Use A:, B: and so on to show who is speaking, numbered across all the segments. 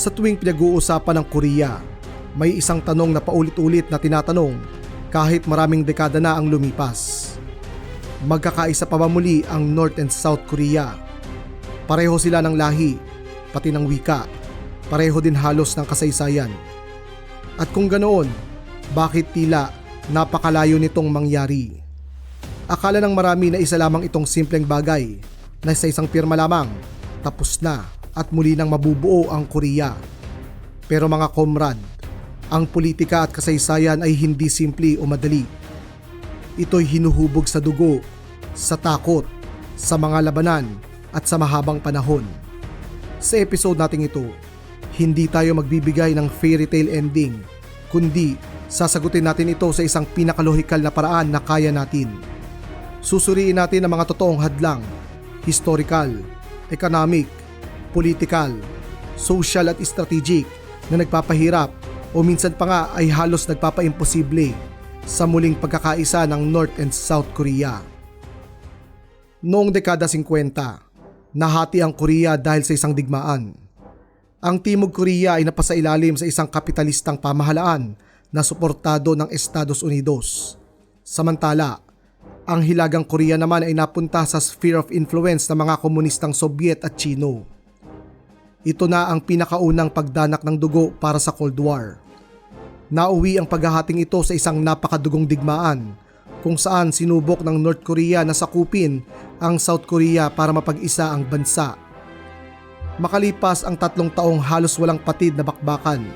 A: Sa tuwing pinag-uusapan ng Korea, may isang tanong na paulit-ulit na tinatanong kahit maraming dekada na ang lumipas. Magkakaisa pa ba muli ang North and South Korea? Pareho sila ng lahi, pati ng wika. Pareho din halos ng kasaysayan. At kung ganoon, bakit tila napakalayo nitong mangyari? Akala ng marami na isa lamang itong simpleng bagay na sa isang pirma lamang, tapos na at muli nang mabubuo ang Korea. Pero mga komrad, ang politika at kasaysayan ay hindi simple o madali. Ito'y hinuhubog sa dugo, sa takot, sa mga labanan at sa mahabang panahon. Sa episode nating ito, hindi tayo magbibigay ng fairy tale ending, kundi sasagutin natin ito sa isang pinakalohikal na paraan na kaya natin. Susuriin natin ang mga totoong hadlang, historical, economic, political, social at strategic na nagpapahirap o minsan pa nga ay halos nagpapaimposible sa muling pagkakaisa ng North and South Korea. Noong dekada 50, nahati ang Korea dahil sa isang digmaan. Ang Timog Korea ay napasailalim sa isang kapitalistang pamahalaan na suportado ng Estados Unidos. Samantala, ang Hilagang Korea naman ay napunta sa sphere of influence ng mga komunistang Soviet at Chino. Ito na ang pinakaunang pagdanak ng dugo para sa Cold War. Nauwi ang paghahating ito sa isang napakadugong digmaan kung saan sinubok ng North Korea na sakupin ang South Korea para mapag-isa ang bansa. Makalipas ang 3 taong halos walang patid na bakbakan,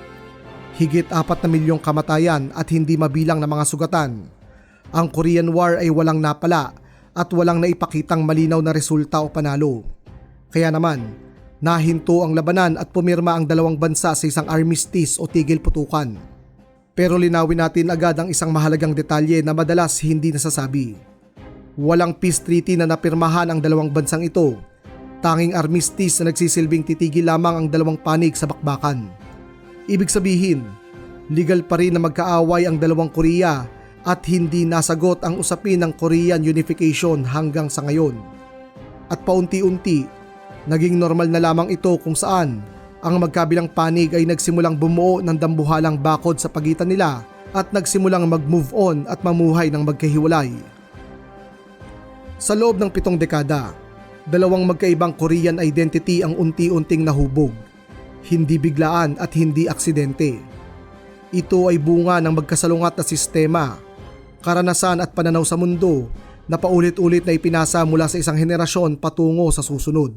A: higit 4 na milyong kamatayan at hindi mabilang na mga sugatan, ang Korean War ay walang napala at walang naipakitang malinaw na resulta o panalo. Kaya naman, nahinto ang labanan at pumirma ang dalawang bansa sa isang armistice o tigil putukan. Pero linawin natin agad ang isang mahalagang detalye na madalas hindi nasasabi. Walang peace treaty na napirmahan ang dalawang bansang ito. Tanging armistice na nagsisilbing titigil lamang ang dalawang panig sa bakbakan. Ibig sabihin, legal pa rin na magkaaway ang dalawang Korea at hindi nasagot ang usapin ng Korean unification hanggang sa ngayon. At paunti-unti, naging normal na lamang ito kung saan ang magkabilang panig ay nagsimulang bumuo ng dambuhalang bakod sa pagitan nila at nagsimulang mag-move on at mamuhay ng magkahiwalay. Sa loob ng 7 dekada, dalawang magkaibang Korean identity ang unti-unting nahubog. Hindi biglaan at hindi aksidente. Ito ay bunga ng magkasalungat na sistema, karanasan at pananaw sa mundo na paulit-ulit na ipinasa mula sa isang henerasyon patungo sa susunod.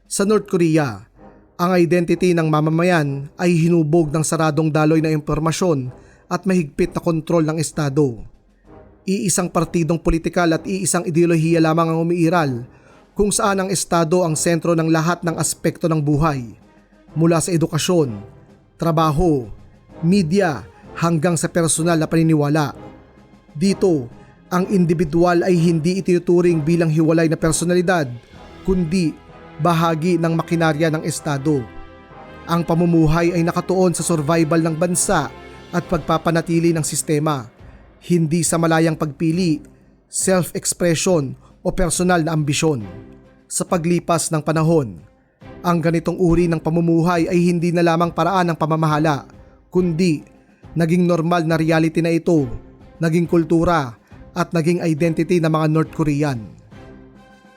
A: Sa North Korea, ang identity ng mamamayan ay hinubog ng saradong daloy na impormasyon at mahigpit na kontrol ng Estado. Iisang partidong politikal at iisang ideolohiya lamang ang umiiral kung saan ang Estado ang sentro ng lahat ng aspekto ng buhay, mula sa edukasyon, trabaho, media hanggang sa personal na paniniwala. Dito, ang individual ay hindi itinuturing bilang hiwalay na personalidad, kundi bahagi ng makinarya ng Estado. Ang pamumuhay ay nakatuon sa survival ng bansa at pagpapanatili ng sistema, hindi sa malayang pagpili, self-expression o personal na ambisyon. Sa paglipas ng panahon, ang ganitong uri ng pamumuhay ay hindi na lamang paraan ng pamamahala, kundi naging normal na reality na ito, naging kultura at naging identity ng mga North Korean.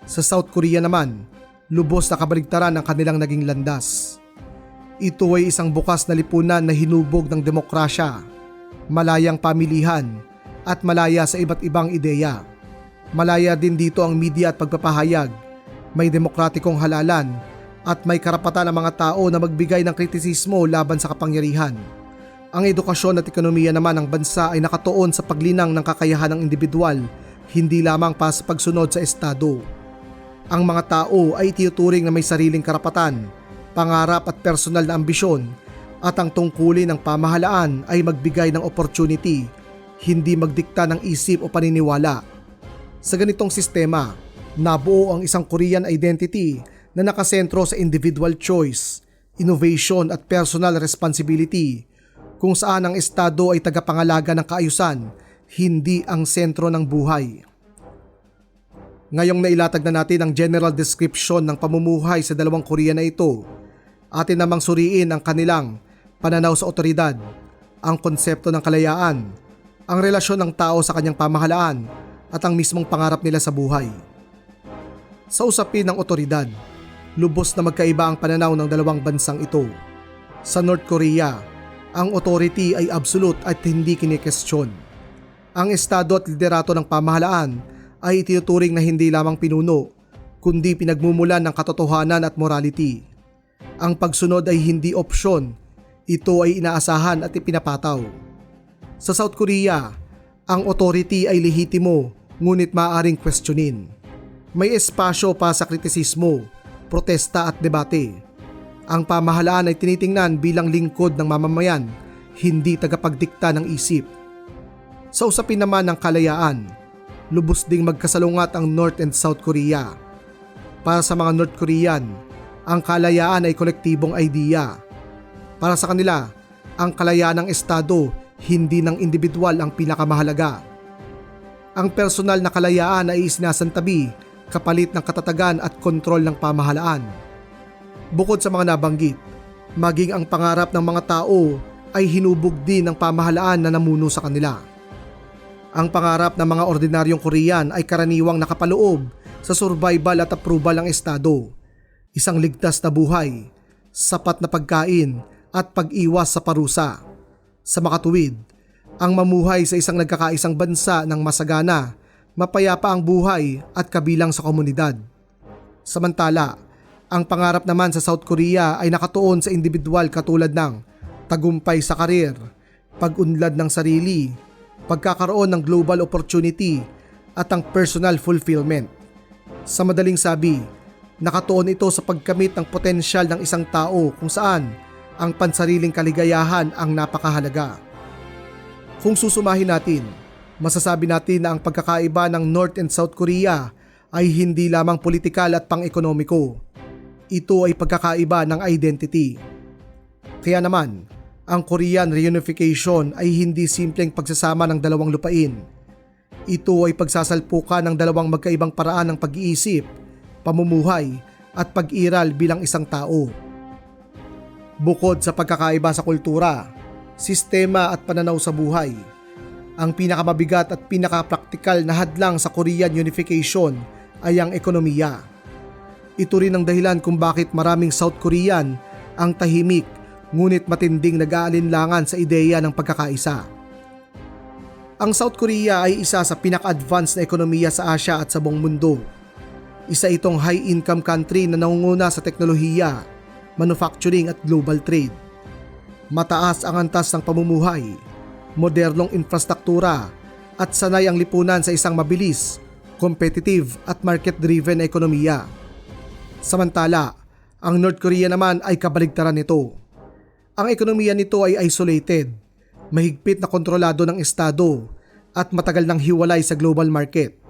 A: Sa South Korea naman, lubos na kabaligtaran ang kanilang naging landas. Ito ay isang bukas na lipunan na hinubog ng demokrasya, malayang pamilihan at malaya sa iba't ibang ideya. Malaya din dito ang media at pagpapahayag, may demokratikong halalan at may karapatan ang mga tao na magbigay ng kritisismo laban sa kapangyarihan. Ang edukasyon at ekonomiya naman ng bansa ay nakatuon sa paglinang ng kakayahan ng individual, hindi lamang pa sa pagsunod sa Estado. Ang mga tao ay tinuturing na may sariling karapatan, pangarap at personal na ambisyon at ang tungkulin ng pamahalaan ay magbigay ng opportunity, hindi magdikta ng isip o paniniwala. Sa ganitong sistema, nabuo ang isang Korean identity na nakasentro sa individual choice, innovation at personal responsibility, kung saan ang Estado ay tagapangalaga ng kaayusan, hindi ang sentro ng buhay. Ngayong nailatag na natin ang general description ng pamumuhay sa dalawang Korea na ito, Atin namang suriin ang kanilang pananaw sa otoridad, ang konsepto ng kalayaan, ang relasyon ng tao sa kanyang pamahalaan at ang mismong pangarap nila sa buhay. Sa usapin ng otoridad, lubos na magkaiba ang pananaw ng dalawang bansang ito. Sa North Korea, ang authority ay absolute at hindi kinikestyon. Ang estado at liderato ng pamahalaan ay itinuturing na hindi lamang pinuno, kundi pinagmumulan ng katotohanan at morality. Ang pagsunod ay hindi opsyon, ito ay inaasahan at ipinapataw. Sa South Korea, ang authority ay lehitimo ngunit maaaring questionin. May espasyo pa sa kritisismo, protesta at debate. Ang pamahalaan ay tinitingnan bilang lingkod ng mamamayan, hindi tagapagdikta ng isip. Sa usapin naman ng kalayaan, lubos ding magkasalungat ang North and South Korea. Para sa mga North Korean, ang kalayaan ay kolektibong idea. Para sa kanila, ang kalayaan ng estado, hindi ng individual ang pinakamahalaga. Ang personal na kalayaan ay isinasantabi kapalit ng katatagan at kontrol ng pamahalaan. Bukod sa mga nabanggit, maging ang pangarap ng mga tao ay hinubog din ng pamahalaan na namuno sa kanila. Ang pangarap ng mga ordinaryong Korean ay karaniwang nakapaloob sa survival at approval ng estado. Isang ligtas na buhay, sapat na pagkain at pag-iwas sa parusa. Sa makatuwid, ang mamuhay sa isang nagkakaisang bansa ng masagana, mapayapa ang buhay at kabilang sa komunidad. Samantala, ang pangarap naman sa South Korea ay nakatuon sa individual katulad ng tagumpay sa karir, pag-unlad ng sarili, pagkakaroon ng global opportunity at ang personal fulfillment. Sa madaling sabi, nakatuon ito sa pagkamit ng potensyal ng isang tao kung saan ang pansariling kaligayahan ang napakahalaga. Kung susumahin natin, masasabi natin na ang pagkakaiba ng North and South Korea ay hindi lamang politikal at pang-ekonomiko. Ito ay pagkakaiba ng identity. Kaya naman, ang Korean reunification ay hindi simpleng pagsasama ng dalawang lupain. Ito ay pagsasalpukan ng dalawang magkaibang paraan ng pag-iisip, pamumuhay at pag-iral bilang isang tao. Bukod sa pagkakaiba sa kultura, sistema at pananaw sa buhay, ang pinakamabigat at pinakapraktikal na hadlang sa Korean unification ay ang ekonomiya. Ito rin ang dahilan kung bakit maraming South Korean ang tahimik ngunit matinding nag-aalinlangan sa ideya ng pagkakaisa. Ang South Korea ay isa sa pinaka-advanced na ekonomiya sa Asia at sa buong mundo. Isa itong high-income country na nangunguna sa teknolohiya, manufacturing at global trade. Mataas ang antas ng pamumuhay, modernong infrastruktura at sanay ang lipunan sa isang mabilis, competitive at market-driven na ekonomiya. Samantala, ang North Korea naman ay kabaligtaran nito. Ang ekonomiya nito ay isolated, mahigpit na kontrolado ng estado at matagal nang hiwalay sa global market.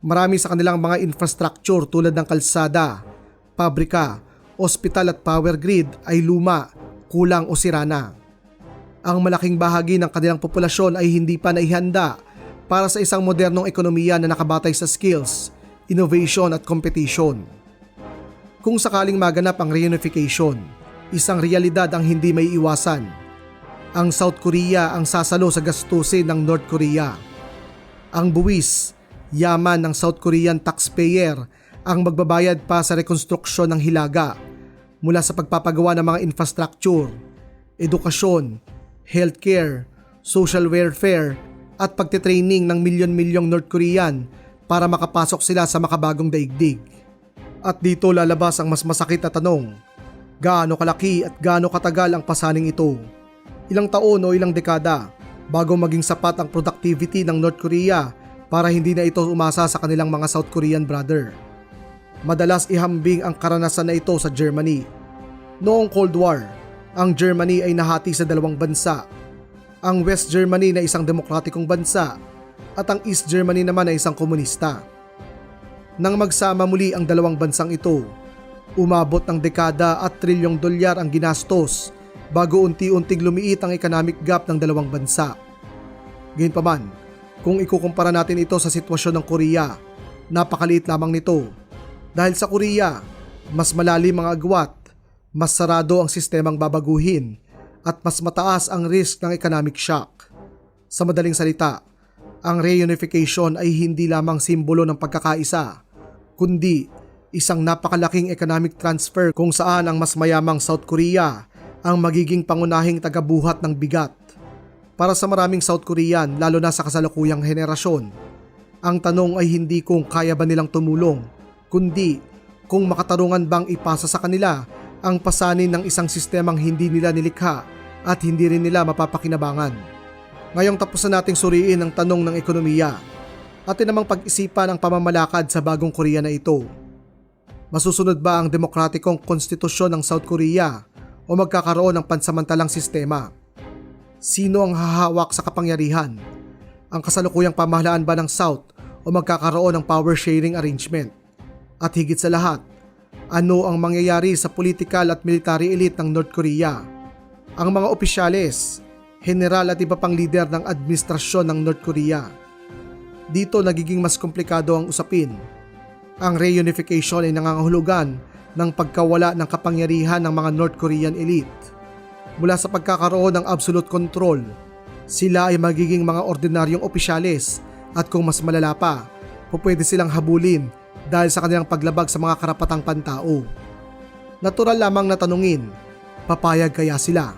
A: Marami sa kanilang mga infrastructure tulad ng kalsada, pabrika, ospital at power grid ay luma, kulang o sira na. Ang malaking bahagi ng kanilang populasyon ay hindi pa naihanda para sa isang modernong ekonomiya na nakabatay sa skills, innovation at competition. Kung sakaling maganap ang reunification, isang realidad ang hindi may iwasan. Ang South Korea ang sasalo sa gastusin ng North Korea. Ang buwis, yaman ng South Korean taxpayer ang magbabayad pa sa rekonstruksyon ng hilaga mula sa pagpapagawa ng mga infrastructure, edukasyon, healthcare, social welfare at pagtitraining ng milyon-milyong North Korean para makapasok sila sa makabagong daigdig. At dito lalabas ang mas masakit na tanong, gaano kalaki at gaano katagal ang pasaning ito? Ilang taon o ilang dekada bago maging sapat ang productivity ng North Korea para hindi na ito umasa sa kanilang mga South Korean brother. Madalas ihambing ang karanasan na ito sa Germany. Noong Cold War, ang Germany ay nahati sa dalawang bansa. Ang West Germany na isang demokratikong bansa at ang East Germany naman ay isang komunista. Nang magsama muli ang dalawang bansang ito, umabot ng dekada at trilyong dolyar ang ginastos bago unti-unting lumiit ang economic gap ng dalawang bansa. Gayunpaman, kung ikukumpara natin ito sa sitwasyon ng Korea, napakaliit lamang nito. Dahil sa Korea, mas malalim ang agwat, Mas sarado ang sistemang babaguhin at mas mataas ang risk ng economic shock. Sa madaling salita, ang reunification ay hindi lamang simbolo ng pagkakaisa, kundi isang napakalaking economic transfer kung saan ang mas mayamang South Korea ang magiging pangunahing tagabuhat ng bigat. Para sa maraming South Korean, lalo na sa kasalukuyang henerasyon, ang tanong ay hindi kung kaya ba nilang tumulong, kundi kung makatarungan bang ipasa sa kanila ang pasanin ng isang sistemang hindi nila nilikha at hindi rin nila mapapakinabangan. Ngayong tapos na nating suriin ang tanong ng ekonomiya, atin namang pag-isipan ang pamamalakad sa bagong Korea na ito. Masusunod ba ang demokratikong konstitusyon ng South Korea o magkakaroon ng pansamantalang sistema? Sino ang hahawak sa kapangyarihan? Ang kasalukuyang pamahalaan ba ng South o magkakaroon ng power sharing arrangement? At higit sa lahat, ano ang mangyayari sa political at military elite ng North Korea? Ang mga opisyales, general at iba pang lider ng administrasyon ng North Korea. Dito nagiging mas komplikado ang usapin. Ang reunification ay nangangahulugan ng pagkawala ng kapangyarihan ng mga North Korean elite. Mula sa pagkakaroon ng absolute control, sila ay magiging mga ordinaryong opisyales at kung mas malala pa, pwede silang habulin dahil sa kanilang paglabag sa mga karapatang pantao. Natural lamang na tanungin, papayag kaya sila?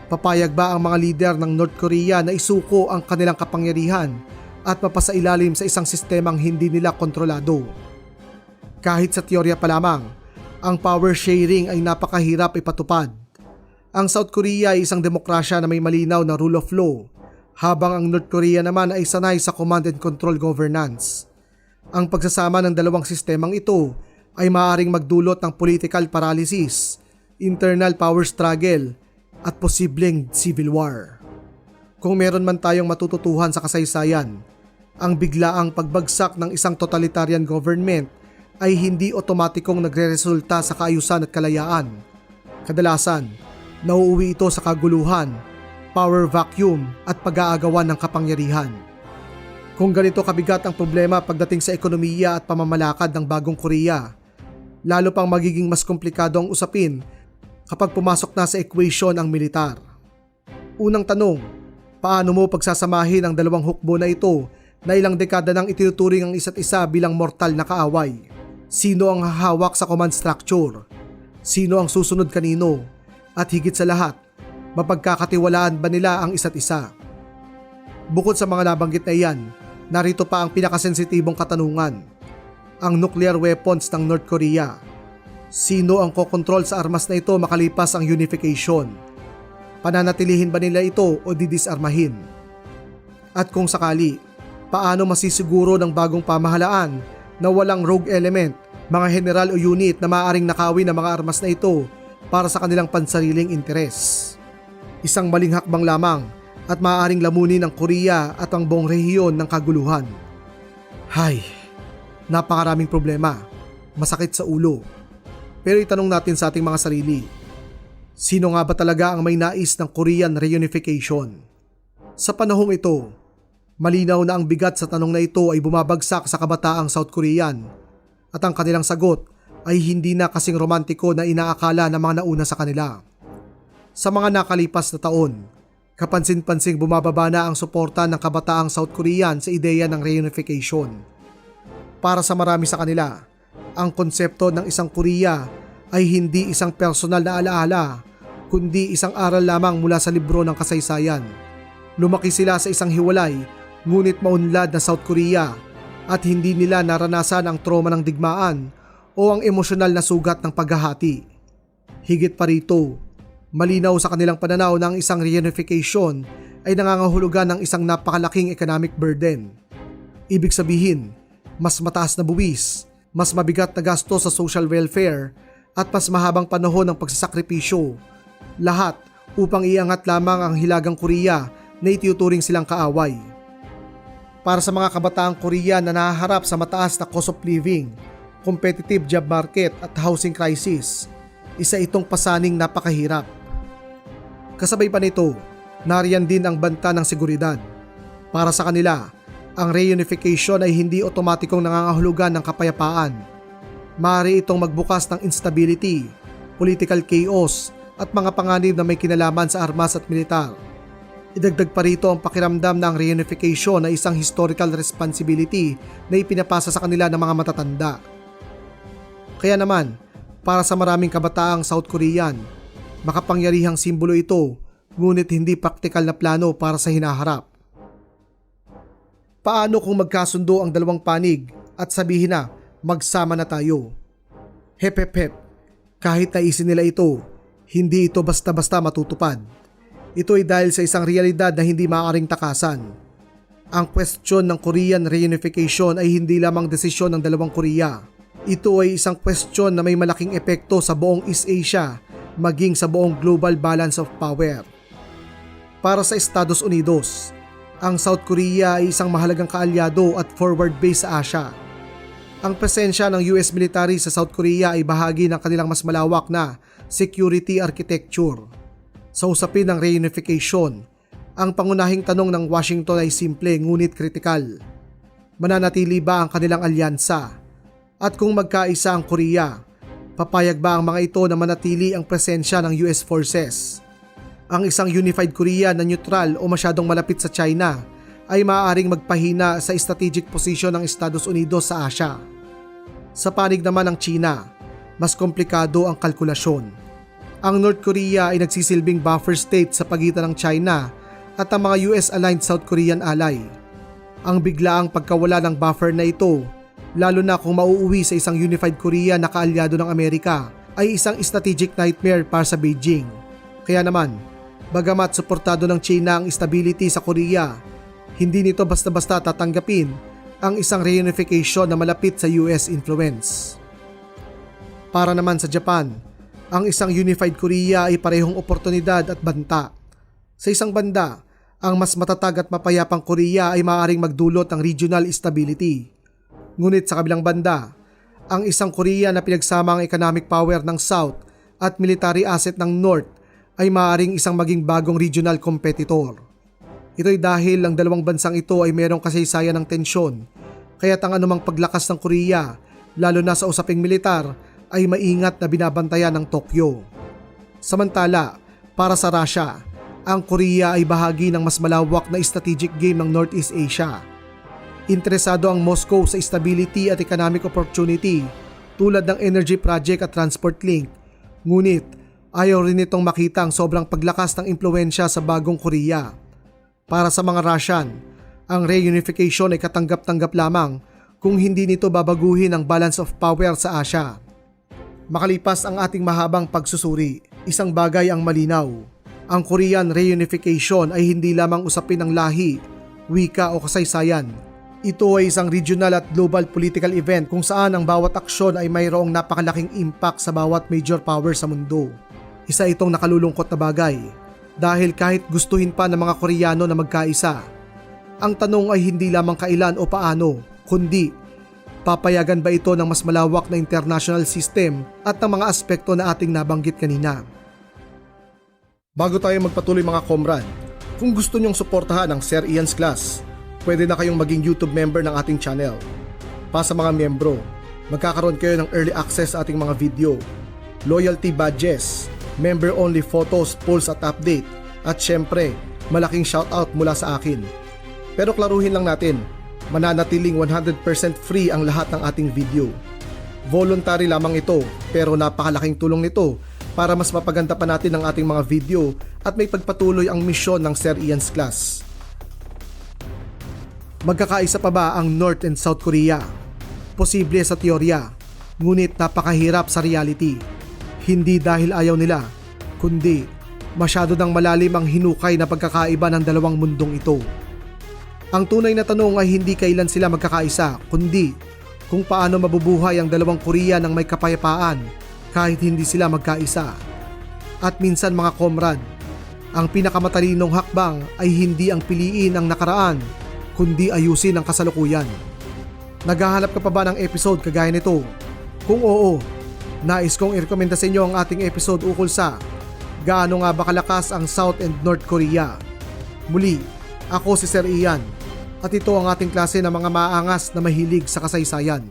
A: Papayag ba ang mga lider ng North Korea na isuko ang kanilang kapangyarihan at mapasailalim sa isang sistemang hindi nila kontrolado? Kahit sa teorya pa lamang, ang power sharing ay napakahirap ipatupad. Ang South Korea ay isang demokrasya na may malinaw na rule of law, habang ang North Korea naman ay sanay sa command and control governance. Ang pagsasama ng dalawang sistemang ito ay maaaring magdulot ng political paralysis, internal power struggle, at posibleng civil war. Kung meron man tayong matututuhan sa kasaysayan, ang biglaang pagbagsak ng isang totalitarian government ay hindi otomatikong nagreresulta sa kaayusan at kalayaan. Kadalasan, nauuwi ito sa kaguluhan, power vacuum at pag-aagawan ng kapangyarihan. Kung ganito kabigat ang problema pagdating sa ekonomiya at pamamalakad ng bagong Korea, lalo pang magiging mas komplikado ang usapin kapag pumasok na sa equation ang militar. Unang tanong, paano mo pagsasamahin ang dalawang hukbo na ito na ilang dekada nang itinuturing ang isa't isa bilang mortal na kaaway? Sino ang hahawak sa command structure? Sino ang susunod kanino? At higit sa lahat, mapagkakatiwalaan ba nila ang isa't isa? Bukod sa mga nabanggit na iyan, narito pa ang pinakasensitibong katanungan. Ang nuclear weapons ng North Korea. Sino ang kokontrol sa armas na ito makalipas ang unification? Pananatilihin ba nila ito o didisarmahin? At kung sakali, paano masisiguro ng bagong pamahalaan na walang rogue element, mga general o unit na maaaring nakawin ng mga armas na ito para sa kanilang pansariling interes? Isang maling hakbang lamang at maaaring lamunin ng Korea at ang buong rehiyon ng kaguluhan. Hay, napakaraming problema, masakit sa ulo. Pero itanong natin sa ating mga sarili, sino nga ba talaga ang may nais ng Korean reunification? Sa panahong ito, malinaw na ang bigat sa tanong na ito ay bumabagsak sa kabataang South Korean at ang kanilang sagot ay hindi na kasing romantiko na inaakala ng mga nauna sa kanila. Sa mga nakalipas na taon, kapansin-pansing bumababa na ang suporta ng kabataang South Korean sa ideya ng reunification. Para sa marami sa kanila, ang konsepto ng isang Korea ay hindi isang personal na alaala, kundi isang aral lamang mula sa libro ng kasaysayan. Lumaki sila sa isang hiwalay, ngunit maunlad na South Korea at hindi nila naranasan ang trauma ng digmaan o ang emosyonal na sugat ng paghahati. Higit pa rito, malinaw sa kanilang pananaw na ang isang reunification ay nangangahulugan ng isang napakalaking economic burden. Ibig sabihin, mas mataas na buwis, mas mabigat na gasto sa social welfare at mas mahabang panahon ng pagsasakripisyo. Lahat upang iangat lamang ang hilagang Korea na itinuturing silang kaaway. Para sa mga kabataang Korea na nahaharap sa mataas na cost of living, competitive job market at housing crisis, isa itong pasaning napakahirap. Kasabay pa nito, nariyan din ang banta ng seguridad. Para sa kanila, ang reunification ay hindi otomatikong nangangahulugan ng kapayapaan. Maaari itong magbukas ng instability, political chaos at mga panganib na may kinalaman sa armas at militar. Idagdag pa rito ang pakiramdam na ang reunification ay isang historical responsibility na ipinapasa sa kanila ng mga matatanda. Kaya naman, para sa maraming kabataang South Korean, makapangyarihang simbolo ito, ngunit hindi praktikal na plano para sa hinaharap. Paano kung magkasundo ang dalawang panig at sabihin na magsama na tayo? Hep hep hep, kahit naisin nila ito, hindi ito basta-basta matutupad. Ito ay dahil sa isang realidad na hindi maaaring takasan. Ang kwestiyon ng Korean reunification ay hindi lamang desisyon ng dalawang Korea. Ito ay isang kwestiyon na may malaking epekto sa buong East Asia, maging sa buong global balance of power. Para sa Estados Unidos, ang South Korea ay isang mahalagang kaalyado at forward base sa Asia. Ang presensya ng US military sa South Korea ay bahagi ng kanilang mas malawak na security architecture. Sa usapin ng reunification, ang pangunahing tanong ng Washington ay simple ngunit kritikal. Mananatili ba ang kanilang alyansa? At kung magkaisa ang Korea, papayag ba ang mga ito na manatili ang presensya ng US forces? Ang isang unified Korea na neutral o masyadong malapit sa China ay maaaring magpahina sa strategic position ng Estados Unidos sa Asia. Sa panig naman ng China, mas komplikado ang kalkulasyon. Ang North Korea ay nagsisilbing buffer state sa pagitan ng China at ang mga US-aligned South Korean ally. Ang biglaang pagkawala ng buffer na ito, lalo na kung mauuwi sa isang unified Korea na kaalyado ng Amerika, ay isang strategic nightmare para sa Beijing. Kaya naman, bagamat suportado ng China ang stability sa Korea, hindi nito basta-basta tatanggapin ang isang reunification na malapit sa US influence. Para naman sa Japan, ang isang unified Korea ay parehong oportunidad at banta. Sa isang banda, ang mas matatag at mapayapang Korea ay maaaring magdulot ng regional stability. Ngunit sa kabilang banda, ang isang Korea na pinagsama ang economic power ng South at military asset ng North ay maaaring isang maging bagong regional competitor. Ito'y dahil ang dalawang bansang ito ay mayroong kasaysayan ng tensyon, kaya't ang anumang paglakas ng Korea, lalo na sa usaping militar, ay maingat na binabantayan ng Tokyo. Samantala, para sa Russia, ang Korea ay bahagi ng mas malawak na strategic game ng Northeast Asia. Interesado ang Moscow sa stability at economic opportunity tulad ng energy project at transport link, ngunit ayaw rin itong makita ang sobrang paglakas ng impluensya sa bagong Korea. Para sa mga Russian, ang reunification ay katanggap-tanggap lamang kung hindi nito babaguhin ang balance of power sa Asia. Makalipas ang ating mahabang pagsusuri, isang bagay ang malinaw. Ang Korean reunification ay hindi lamang usapin ng lahi, wika o kasaysayan. Ito ay isang regional at global political event kung saan ang bawat aksyon ay mayroong napakalaking impact sa bawat major power sa mundo. Isa itong nakalulungkot na bagay dahil kahit gustuhin pa ng mga Koreano na magkaisa, ang tanong ay hindi lamang kailan o paano, kundi papayagan ba ito ng mas malawak na international system at ng mga aspekto na ating nabanggit kanina. Bago tayo magpatuloy mga komrad, kung gusto nyong suportahan ang Sir Ian's Class, pwede na kayong maging YouTube member ng ating channel. Pa sa mga miyembro, magkakaroon kayo ng early access sa ating mga video, loyalty badges, member-only photos, polls at update, at syempre, malaking shoutout mula sa akin. Pero klaruhin lang natin, mananatiling 100% free ang lahat ng ating video. Voluntary lamang ito, pero napakalaking tulong nito para mas mapaganda pa natin ang ating mga video at may pagpatuloy ang misyon ng Sir Ian's Class. Magkakaisa pa ba ang North and South Korea? Posible sa teorya, ngunit napakahirap sa reality. Hindi dahil ayaw nila, kundi masyado nang malalim ang hinukay na pagkakaiba ng dalawang mundong ito. Ang tunay na tanong ay hindi kailan sila magkakaisa, kundi kung paano mabubuhay ang dalawang Korea ng may kapayapaan kahit hindi sila magkaisa. At minsan mga komrad, ang pinakamatalinong hakbang ay hindi ang piliin ang nakaraan, kundi ayusin ang kasalukuyan. Naghahanap ka pa ba ng episode kagaya nito? Kung oo, nais kong irekomenda sa inyo ang ating episode ukol sa gaano nga ba kalakas ang South and North Korea. Muli, ako si Sir Ian at ito ang ating klase ng mga maangas na mahilig sa kasaysayan.